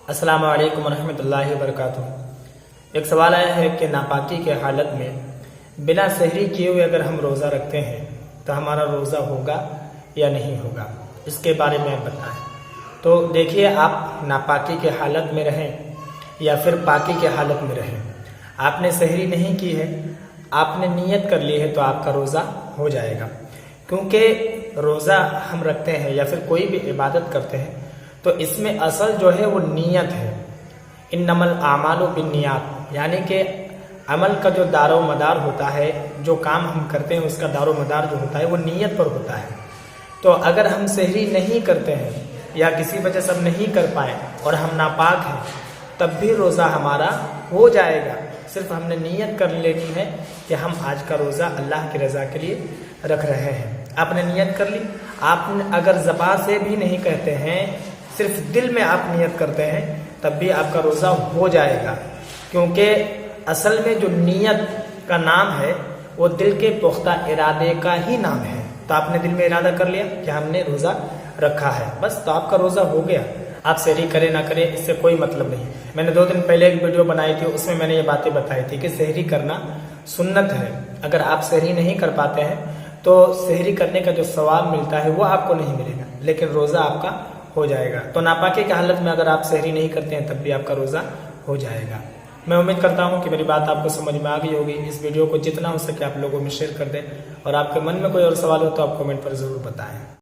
अस्सलाम वालेकुम रहमतुल्लाहि व बरकातुहू। एक सवाल आया है कि नापाकी के हालत में बिना सहरी किए हुए अगर हम रोज़ा रखते हैं तो हमारा रोज़ा होगा या नहीं होगा, इसके बारे में आप बताएं। तो देखिए, आप नापाकी के हालत में रहें या फिर पाकी के हालत में रहें, आपने सहरी नहीं की है, आपने नियत कर ली है तो आपका रोज़ा हो जाएगा। क्योंकि रोज़ा हम रखते हैं या फिर कोई भी इबादत करते हैं तो इसमें असल जो है वो नीयत है। इन्नमल आमालु बिन्नियात, यानी कि अमल का जो दारो मदार होता है, जो काम हम करते हैं उसका दारो मदार जो होता है वो नीयत पर होता है। तो अगर हम सहरी नहीं करते हैं या किसी वजह से हम नहीं कर पाए और हम नापाक हैं तब भी रोज़ा हमारा हो जाएगा। सिर्फ हमने नियत कर लेनी है कि हम आज का रोज़ा अल्लाह की रज़ा के लिए रख रहे हैं। आपने नियत कर ली, आपने अगर ज़बान से भी नहीं कहते हैं, सिर्फ दिल में आप नियत करते हैं तब भी आपका रोज़ा हो जाएगा। क्योंकि असल में जो नियत का नाम है वो दिल के पुख्ता इरादे का ही नाम है। तो आपने दिल में इरादा कर लिया कि हमने रोज़ा रखा है, बस तो आपका रोज़ा हो गया। आप सहरी करें ना करें इससे कोई मतलब नहीं। मैंने 2 दिन पहले एक वीडियो बनाई थी, उसमें मैंने ये बातें बताई थी कि सहरी करना सुन्नत है। अगर आप सहरी नहीं कर पाते हैं तो सहरी करने का जो सवाब मिलता है वो आपको नहीं मिलेगा, लेकिन रोज़ा आपका हो जाएगा। तो नापाकी की हालत में अगर आप सहरी नहीं करते हैं तब भी आपका रोज़ा हो जाएगा। मैं उम्मीद करता हूं कि मेरी बात आपको समझ में आ गई होगी। इस वीडियो को जितना हो सके आप लोगों में शेयर कर दें, और आपके मन में कोई और सवाल हो तो आप कमेंट पर ज़रूर बताएं।